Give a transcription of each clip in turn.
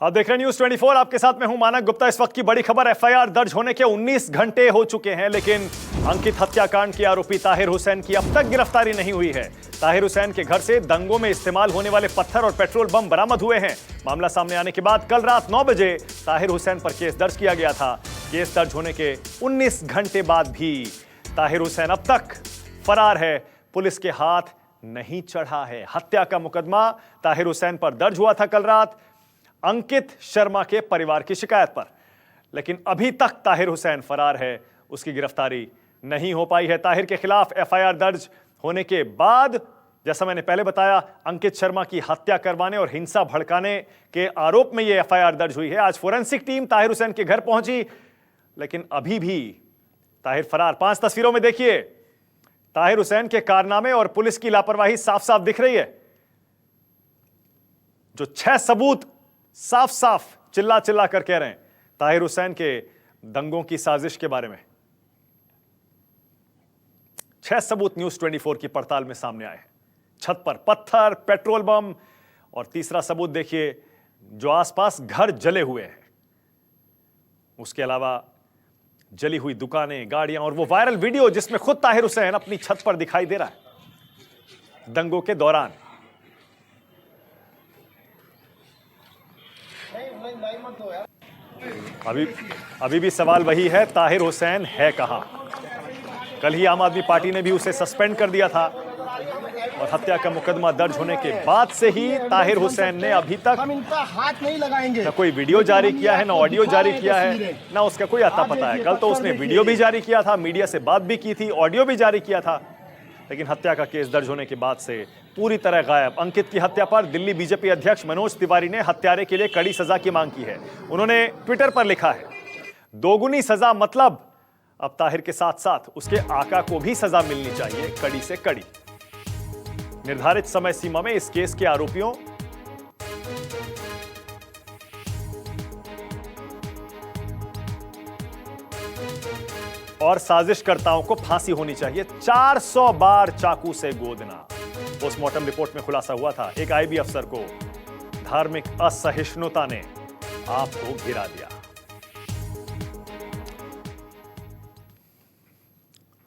आप देख रहे हैं न्यूज़ 24। आपके साथ मैं हूं मानक गुप्ता। इस वक्त की बड़ी खबर, एफआईआर दर्ज होने के 19 घंटे हो चुके हैं, लेकिन अंकित हत्याकांड के आरोपी ताहिर हुसैन की अब तक गिरफ्तारी नहीं हुई है। ताहिर हुसैन के घर से दंगों में इस्तेमाल होने वाले पत्थर और पेट्रोल बम बरामद हुए हैं। मामला सामने आने के बाद कल रात 9 बजे ताहिर हुसैन पर केस दर्ज किया गया था। केस दर्ज होने के 19 घंटे बाद भी ताहिर हुसैन अब तक फरार है, पुलिस के हाथ नहीं चढ़ा है। हत्या का मुकदमा ताहिर हुसैन पर दर्ज हुआ था कल रात अंकित शर्मा के परिवार की शिकायत पर, लेकिन अभी तक ताहिर हुसैन फरार है, उसकी गिरफ्तारी नहीं हो पाई है। ताहिर के खिलाफ एफआईआर दर्ज होने के बाद, जैसा मैंने पहले बताया, अंकित शर्मा की हत्या करवाने और हिंसा भड़काने के आरोप में यह एफआईआर दर्ज हुई है। आज फोरेंसिक टीम ताहिर हुसैन के घर पहुंची, लेकिन अभी भी ताहिर फरार। 5 तस्वीरों में देखिए, ताहिर हुसैन के कारनामे और पुलिस की लापरवाही साफ साफ दिख रही है। जो 6 सबूत साफ साफ चिल्ला चिल्ला कर कह रहे हैं ताहिर हुसैन के दंगों की साजिश के बारे में। 6 सबूत न्यूज़ 24 की पड़ताल में सामने आए हैं। छत पर पत्थर, पेट्रोल बम, और तीसरा सबूत देखिए, जो आसपास घर जले हुए हैं, उसके अलावा जली हुई दुकानें, गाड़ियां, और वो वायरल वीडियो जिसमें खुद ताहिर हुसैन अपनी छत पर दिखाई दे रहा है दंगों के दौरान। अभी भी सवाल वही है, ताहिर हुसैन है कहां? कल ही आम आदमी पार्टी ने भी उसे सस्पेंड कर दिया था, और हत्या का मुकदमा दर्ज होने के बाद से ही ताहिर हुसैन ने अभी तक हम इनका हाथ नहीं लगाएंगे, ना कोई वीडियो जारी किया है, ना ऑडियो जारी किया है, ना उसका कोई आता पता है। कल तो उसने वीडियो भी जारी किया था, मीडिया से बात भी की थी, ऑडियो भी जारी किया था, लेकिन हत्या का केस दर्ज होने के बाद से पूरी तरह गायब। अंकित की हत्या पर दिल्ली बीजेपी अध्यक्ष मनोज तिवारी ने हत्यारे के लिए कड़ी सजा की मांग की है। उन्होंने ट्विटर पर लिखा है, दोगुनी सजा, मतलब अब ताहिर के साथ साथ उसके आका को भी सजा मिलनी चाहिए, कड़ी से कड़ी। निर्धारित समय सीमा में इस केस के आरोपियों और साजिशकर्ताओं को फांसी होनी चाहिए। 400 बार चाकू से गोदना। पोस्टमार्टम रिपोर्ट में खुलासा हुआ था, एक आईबी अफसर को धार्मिक असहिष्णुता ने आपको गिरा दिया।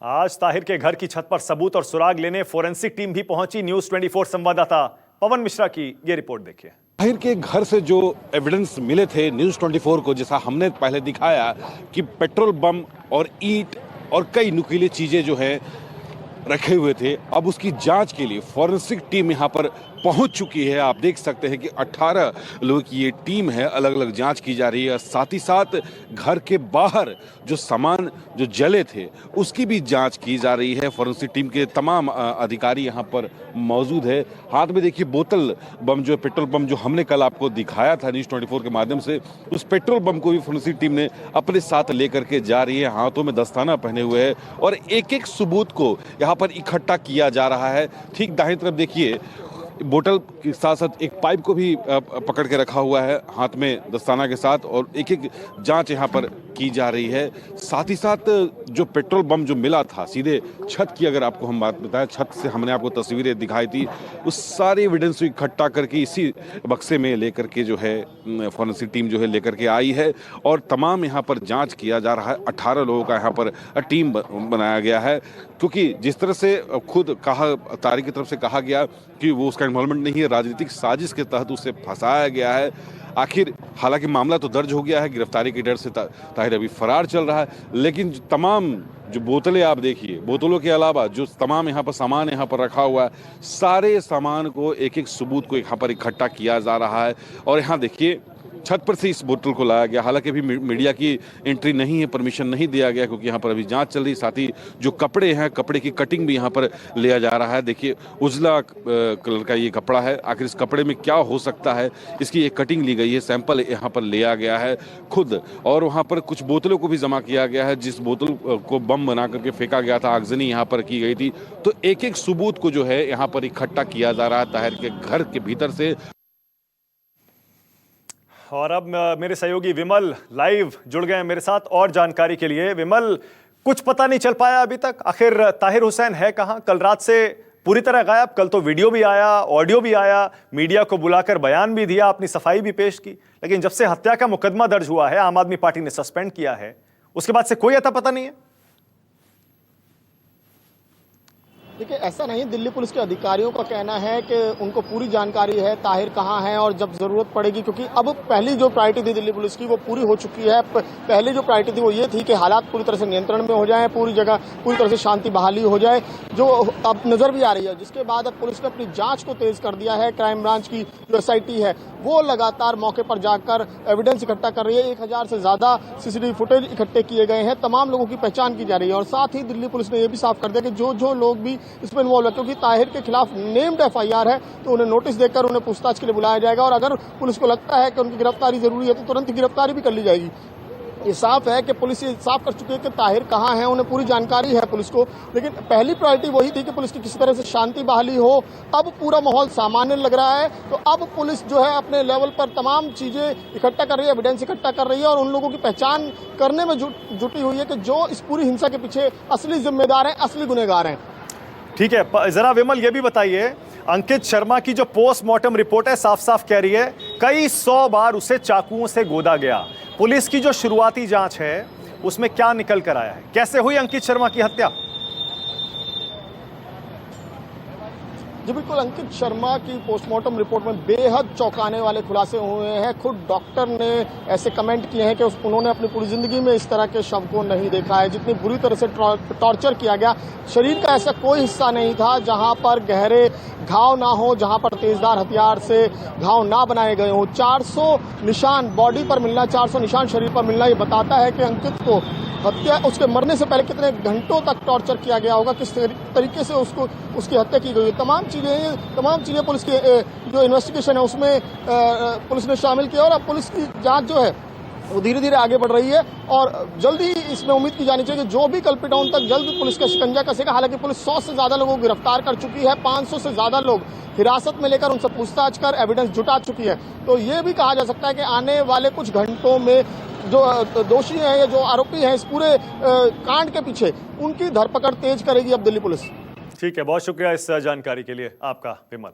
आज ताहिर के घर की छत पर सबूत और सुराग लेने फोरेंसिक टीम भी पहुंची। न्यूज़ 24 संवाददाता पवन मिश्रा की यह रिपोर्ट देखिए। ताहिर के घर से जो एविडेंस मिले थे न्यूज़ 24 को, जैसा हमने पहले दिखाया कि पेट्रोल बम और ईंट और कई नुकीली चीजें जो है रखे हुए थे, अब उसकी जांच के लिए फोरेंसिक टीम यहां पर पहुंच चुकी है। आप देख सकते हैं कि 18 लोगों की ये टीम है, अलग अलग जांच की जा रही है। साथ ही साथ घर के बाहर जो सामान जो जले थे उसकी भी जांच की जा रही है। फोरेंसिक टीम के तमाम अधिकारी यहां पर मौजूद है। हाथ में देखिए बोतल बम, जो पेट्रोल बम जो हमने कल आपको दिखाया था न्यूज़ 24 के माध्यम से, उस पेट्रोल बम को भी फोरेंसिक टीम ने अपने साथ लेकर के जा रही है। हाथों में दस्ताना पहने हुए है और एक एक सबूत को यहाँ पर इकट्ठा किया जा रहा है। ठीक दाहिनी तरफ देखिए, बोतल के साथ साथ एक पाइप को भी पकड़ के रखा हुआ है हाथ में दस्ताना के साथ, और एक एक जांच यहाँ पर की जा रही है। साथ ही साथ जो पेट्रोल बम जो मिला था सीधे छत की, अगर आपको हम बात बताएं, छत से हमने आपको तस्वीरें दिखाई थी, उस सारे एविडेंस को इकट्ठा करके इसी बक्से में लेकर के जो है फोरेंसिक टीम जो है लेकर के आई है, और तमाम यहाँ पर जाँच किया जा रहा है। 18 लोगों का यहाँ पर टीम बनाया गया है, क्योंकि जिस तरह से खुद कहा, तारिक की तरफ से कहा गया कि वो उसका इन्वॉल्वमेंट नहीं है, राजनीतिक साजिश के तहत उसे फंसाया गया है। आखिर हालांकि मामला तो दर्ज हो गया है, गिरफ्तारी के डर से ताहिर अभी फरार चल रहा है, लेकिन तमाम जो बोतलें आप देखिए, बोतलों के अलावा जो तमाम यहाँ पर सामान यहाँ पर रखा हुआ है, सारे सामान को एक एक सबूत को यहाँ पर इकट्ठा किया जा रहा है। और यहाँ देखिए, छत पर से इस बोतल को लाया गया, हालांकि अभी मीडिया की एंट्री नहीं है, परमिशन नहीं दिया गया, क्योंकि यहाँ पर अभी जांच चल रही। साथ ही जो कपड़े हैं, कपड़े की कटिंग भी यहाँ पर लिया जा रहा है। देखिए, उजला कलर का ये कपड़ा है, आखिर इस कपड़े में क्या हो सकता है, इसकी एक कटिंग ली गई है, सैंपल यहाँ पर लिया गया है खुद। और वहाँ पर कुछ बोतलों को भी जमा किया गया है, जिस बोतल को बम बना करके फेंका गया था, आगजनी यहाँ पर की गई थी। तो एक एक सबूत को जो है यहाँ पर इकट्ठा किया जा रहा है ताहिर के घर के भीतर से। और अब मेरे सहयोगी विमल लाइव जुड़ गए हैं मेरे साथ और जानकारी के लिए। विमल, कुछ पता नहीं चल पाया अभी तक, आखिर ताहिर हुसैन है कहां? कल रात से पूरी तरह गायब। कल तो वीडियो भी आया, ऑडियो भी आया, मीडिया को बुलाकर बयान भी दिया, अपनी सफाई भी पेश की, लेकिन जब से हत्या का मुकदमा दर्ज हुआ है, आम आदमी पार्टी ने सस्पेंड किया है, उसके बाद से कोई अता पता नहीं है। देखिए, ऐसा नहीं, दिल्ली पुलिस के अधिकारियों का कहना है कि उनको पूरी जानकारी है ताहिर कहाँ है और जब जरूरत पड़ेगी, क्योंकि अब पहली जो प्रायोरिटी थी दिल्ली पुलिस की वो पूरी हो चुकी है। पहली जो प्रायोरिटी थी वो ये थी कि हालात पूरी तरह से नियंत्रण में हो जाए, पूरी जगह पूरी तरह से शांति बहाली हो जाए, जो अब नजर भी आ रही है। जिसके बाद अब पुलिस ने अपनी जांच को तेज कर दिया है। क्राइम ब्रांच की जो SIT है वो लगातार मौके पर जाकर एविडेंस इकट्ठा कर रही है। 1000 से ज्यादा CCTV फुटेज इकट्ठे किए गए हैं, तमाम लोगों की पहचान की जा रही है। और साथ ही दिल्ली पुलिस ने यह भी साफ कर दिया कि जो लोग भी इसमें इन्वॉल्व है, क्योंकि ताहिर के खिलाफ नेम्ड FIR है, तो उन्हें नोटिस देकर उन्हें पूछताछ के लिए बुलाया जाएगा। और अगर पुलिस को लगता है कि उनकी गिरफ्तारी जरूरी है तो तुरंत गिरफ्तारी भी कर ली जाएगी। ये साफ है कि पुलिस ये साफ कर चुकी है कि ताहिर कहाँ है, उन्हें पूरी जानकारी है पुलिस को। लेकिन पहली प्रायोरिटी वही थी कि पुलिस की किसी तरह से शांति बहाली हो। अब पूरा माहौल सामान्य लग रहा है, तो अब पुलिस जो है अपने लेवल पर तमाम चीजें इकट्ठा कर रही है, एविडेंस इकट्ठा कर रही है और उन लोगों की पहचान करने में जुटी हुई है कि जो इस पूरी हिंसा के पीछे असली जिम्मेदार हैं, असली गुनहगार हैं। ठीक है, जरा विमल ये भी बताइए, अंकित शर्मा की जो पोस्टमार्टम रिपोर्ट है साफ साफ कह रही है कई 100 बार उसे चाकुओं से गोदा गया। पुलिस की जो शुरुआती जांच है उसमें क्या निकल कर आया है, कैसे हुई अंकित शर्मा की हत्या? जी बिल्कुल, अंकित शर्मा की पोस्टमार्टम रिपोर्ट में बेहद चौंकाने वाले खुलासे हुए हैं। खुद डॉक्टर ने ऐसे कमेंट किए हैं कि उन्होंने अपनी पूरी जिंदगी में इस तरह के शव को नहीं देखा है। जितनी बुरी तरह से टॉर्चर किया गया, शरीर का ऐसा कोई हिस्सा नहीं था जहां पर गहरे घाव ना हो, जहां पर तेजदार हथियार से घाव ना बनाए गए हों। 400 निशान बॉडी पर मिलना, 400 निशान शरीर पर मिलना, ये बताता है कि अंकित को हत्या, उसके मरने से पहले कितने घंटों तक टॉर्चर किया गया होगा, किस तरीके से उसकी हत्या की गई। तमाम चीजें पुलिस की जो इन्वेस्टिगेशन है उसमें पुलिस ने शामिल किया और अब पुलिस की जांच जो है वो धीरे धीरे आगे बढ़ रही है और जल्द ही इसमें उम्मीद की जानी चाहिए कि जो भी कल्पित उन तक जल्द पुलिस का शिकंजा कसेगा। हालांकि पुलिस 100 से ज्यादा लोगों को गिरफ्तार कर चुकी है, 500 से ज्यादा लोग हिरासत में लेकर उनसे पूछताछ कर एविडेंस जुटा चुकी है। तो ये भी कहा जा सकता है कि आने वाले कुछ घंटों में जो दोषी हैं या जो आरोपी हैं इस पूरे कांड के पीछे, उनकी धरपकड़ तेज करेगी अब दिल्ली पुलिस। ठीक है, बहुत शुक्रिया इस जानकारी के लिए आपका विमल।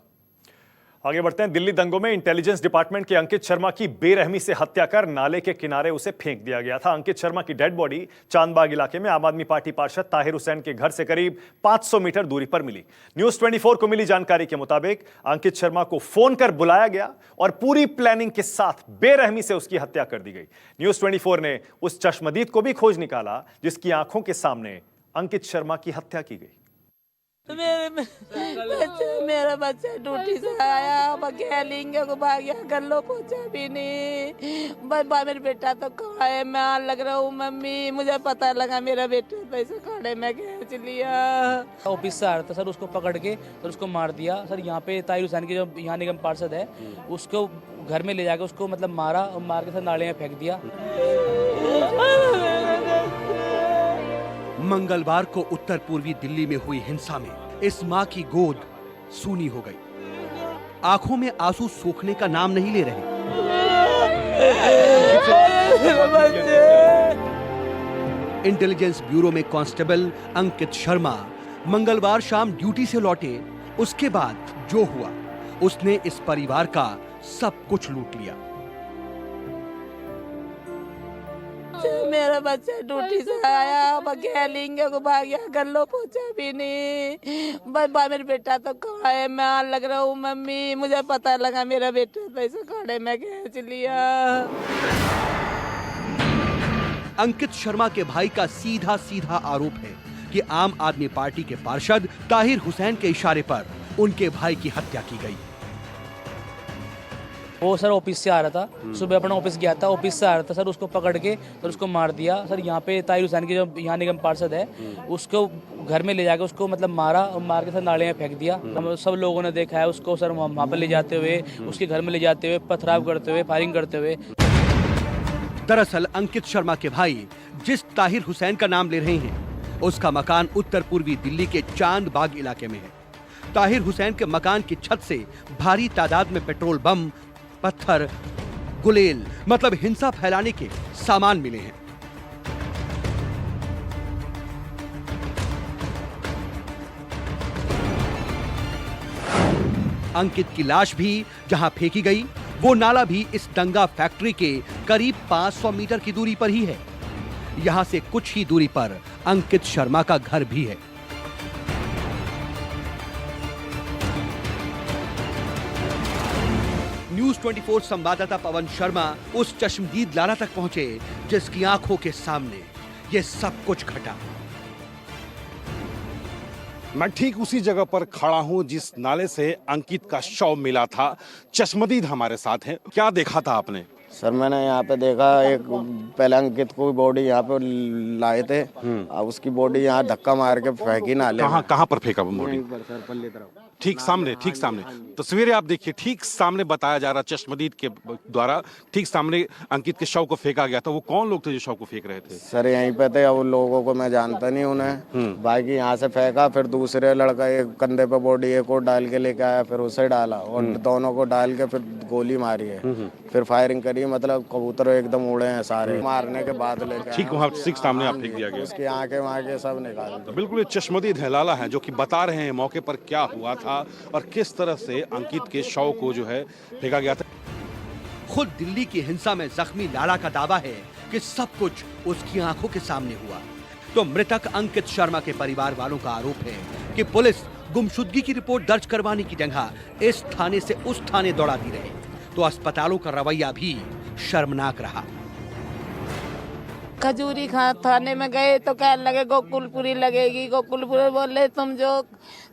आगे बढ़ते हैं। दिल्ली दंगों में इंटेलिजेंस डिपार्टमेंट के अंकित शर्मा की बेरहमी से हत्या कर नाले के किनारे उसे फेंक दिया गया था। अंकित शर्मा की डेड बॉडी चांदबाग इलाके में आम आदमी पार्टी पार्षद ताहिर हुसैन के घर से करीब 500 मीटर दूरी पर मिली। न्यूज 24 को मिली जानकारी के मुताबिक अंकित शर्मा को फोन कर बुलाया गया और पूरी प्लानिंग के साथ बेरहमी से उसकी हत्या कर दी गई। न्यूज 24 ने उस चश्मदीद को भी खोज निकाला जिसकी आंखों के सामने अंकित शर्मा की हत्या की गई। मेरा बच्चा ड्यूटी से आया, अकेलेंगे को भाग गया, घर लो पहुंचा भी नहीं। बाबा मेरा बेटा तो कहाँ है, मैं लग रहा हूँ मम्मी, मुझे पता लगा मेरा बेटा पैसे खाने में खींच लिया। ऑफिस से आ रहा था सर, उसको पकड़ के सर उसको मार दिया सर। यहाँ पे ताहिर हुसैन की जो यहाँ निगम पार्षद है उसको घर में ले जाके उसको मतलब मारा और मार के सर नाले में फेंक दिया। मंगलवार को उत्तर पूर्वी दिल्ली में हुई हिंसा में इस मां की गोद सूनी हो गई। आंखों में आंसू सूखने का नाम नहीं ले रहे। इंटेलिजेंस ब्यूरो में कांस्टेबल अंकित शर्मा मंगलवार शाम ड्यूटी से लौटे। उसके बाद जो हुआ, उसने इस परिवार का सब कुछ लूट लिया। मेरा बच्चा ड्यूटी से आया, अकेलेंगे को भाग गया, घर लो पहुंचा भी नहीं। बाबा मेरा बेटा तो कहाँ है, मैं लग रहा हूँ मम्मी, मुझे पता लगा मेरा बेटा पैसे खाने में खींच लिया। अंकित शर्मा के भाई का सीधा सीधा आरोप है कि आम आदमी पार्टी के पार्षद ताहिर हुसैन के इशारे पर उनके भाई की हत्या की गई। वो सर ऑफिस से आ रहा था, सुबह अपना ऑफिस गया था, ऑफिस से आ रहा था सर, उसको पकड़ के सर उसको मार दिया सर। यहाँ पे ताहिर हुसैन की जो यहाँ निगम पार्षद है उसको घर में ले जाके उसको मतलब मारा और मार के सर नाले में फेंक दिया। हम सब लोगों ने देखा है उसको सर वहाँ पर ले जाते हुए, उसके घर में ले जाते हुए, पथराव करते हुए, फायरिंग करते हुए। दरअसल अंकित शर्मा के भाई जिस ताहिर हुसैन का नाम ले रहे हैं उसका मकान उत्तर पूर्वी दिल्ली के चांदबाग इलाके में है। ताहिर हुसैन के मकान की छत से भारी तादाद में पेट्रोल बम, पत्थर, गुलेल मतलब हिंसा फैलाने के सामान मिले हैं। अंकित की लाश भी जहां फेंकी गई, वो नाला भी इस दंगा फैक्ट्री के करीब 500 मीटर की दूरी पर ही है। यहां से कुछ ही दूरी पर अंकित शर्मा का घर भी है। न्यूज 24 संवाददाता पवन शर्मा उस चश्मदीद लाला तक पहुंचे जिसकी आंखों के सामने ये सब कुछ घटा। मैं ठीक उसी जगह पर खड़ा हूं जिस नाले से अंकित का शव मिला था। चश्मदीद हमारे साथ हैं। क्या देखा था आपने? सर मैंने यहाँ पे देखा, एक पहले अंकित को बॉडी यहाँ पे लाए थे, अब उसकी बॉडी यहाँ धक्का मार के फेंकी नाले। कहाँ पर फेंका बॉडी? सर पल्ली तरफ। ठीक सामने तस्वीरें आप देखिए, ठीक सामने बताया जा रहा चश्मदीद के द्वारा, ठीक सामने अंकित के शव को फेंका गया था। वो कौन लोग थे जो शव को फेंक रहे थे? सर यहीं पे थे, अब लोगों को मैं जानता नहीं उन्हें। बाकी यहाँ से फेंका, फिर दूसरे लड़का एक कंधे पे बॉडी एक और डाल के लेके आया, फिर उसे डाला और दोनों को डाल के फिर गोली मारी है, फिर फायरिंग करी। मतलब कबूतर एकदम उड़े हैं सारे, मारने के बाद लेके ठीक वहाँ ठीक सामने आप फेंक दिया गया। उसकी आंखें वाँखें सब निकाल दी। बिल्कुल ये चश्मदीद है, लाला है, जो कि बता रहे हैं मौके पर क्या हुआ था और किस तरह से अंकित के शव को जो है फेंका गया था। खुद दिल्ली की हिंसा में जख्मी लाला का दावा है कि सब कुछ उसकी आंखों के सामने हुआ। तो मृतक अंकित शर्मा के परिवार वालों का आरोप है कि पुलिस गुमशुदगी की रिपोर्ट दर्ज करवाने की जगह इस थाने से उस थाने दौड़ाती रहे, तो अस्पतालों का रवैया भी शर्मनाक रहा। खजूरी थाने में गए तो कहने लगे गोकुलपुरी लगेगी, गोकुलपुरी बोले तुम जो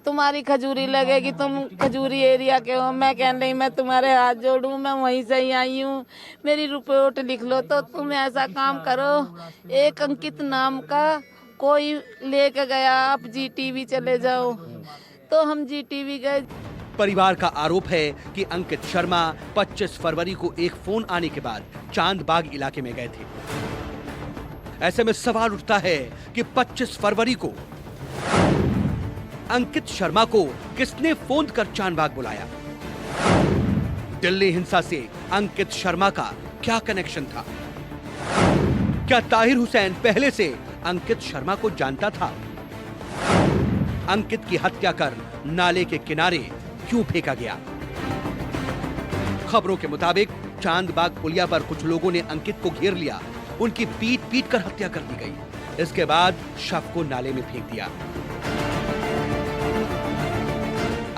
तुम्हारी खजूरी लगेगी, तुम खजूरी एरिया के हो। मैं कह रही मैं तुम्हारे हाथ जोड़ूं, मैं वहीं से ही आई हूँ, मेरी रिपोर्ट लिख लो। तो तुम ऐसा काम करो, एक अंकित नाम का कोई लेके गया, आप जीटीवी चले जाओ। तो हम जीटीवी गए। परिवार का आरोप है कि अंकित शर्मा 25 फरवरी को एक फोन आने के बाद चांदबाग इलाके में गए थे। ऐसे में सवाल उठता है कि 25 फरवरी को अंकित शर्मा को किसने फोन कर चांदबाग बुलाया? दिल्ली हिंसा से अंकित शर्मा का क्या कनेक्शन था? क्या ताहिर हुसैन पहले से अंकित शर्मा को जानता था? अंकित की हत्या कर नाले के किनारे क्यों फेंका गया? खबरों के मुताबिक चांदबाग पुलिया पर कुछ लोगों ने अंकित को घेर लिया, उनकी पीट कर हत्या कर दी गई। इसके बाद शव को नाले में फेंक दिया।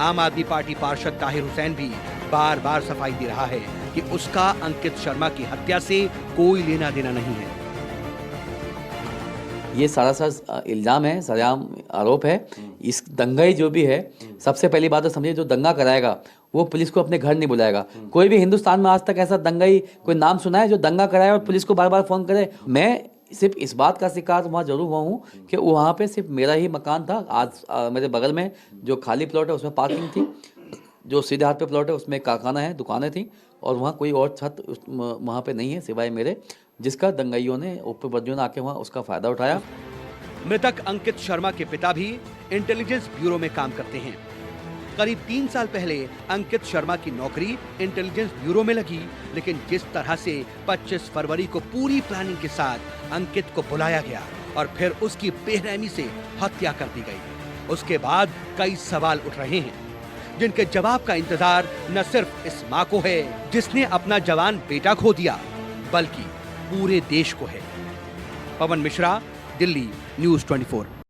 आम आदमी पार्टी पार्षद ताहिर हुसैन भी बार बार सफाई दे रहा है कि उसका अंकित शर्मा की हत्या से कोई लेना देना नहीं है। ये सारा इल्जाम है, सरेआम आरोप है। इस दंगाई जो भी है, सबसे पहली बात तो समझिए, जो दंगा कराएगा वो पुलिस को अपने घर नहीं बुलाएगा। कोई भी हिंदुस्तान में आज तक ऐसा दंगाई कोई नाम सुना है जो दंगा कराए और पुलिस को बार बार फोन करे? मैं सिर्फ इस बात का शिकार वहाँ जरूर हुआ हूँ कि वहाँ पे सिर्फ मेरा ही मकान था। आज मेरे बगल में जो खाली प्लॉट है उसमें पार्किंग थी, जो सीधे हाथ पे प्लॉट है उसमें कारखाना है, दुकानें थी, और वहाँ कोई और छत वहाँ पे नहीं है सिवाय मेरे, जिसका दंगाइयों ने उपद्रवियों ने आके वहाँ उसका फायदा उठाया। मृतक अंकित शर्मा के पिता भी इंटेलिजेंस ब्यूरो में काम करते हैं। करीब 3 साल पहले अंकित शर्मा की नौकरी इंटेलिजेंस ब्यूरो में लगी, लेकिन जिस तरह से 25 फरवरी को पूरी प्लानिंग के साथ अंकित को बुलाया गया और फिर उसकी बेरहमी से हत्या कर दी गई, उसके बाद कई सवाल उठ रहे हैं जिनके जवाब का इंतजार न सिर्फ इस मां को है जिसने अपना जवान बेटा खो दिया, बल्कि पूरे देश को है। पवन मिश्रा, दिल्ली, न्यूज़ 24।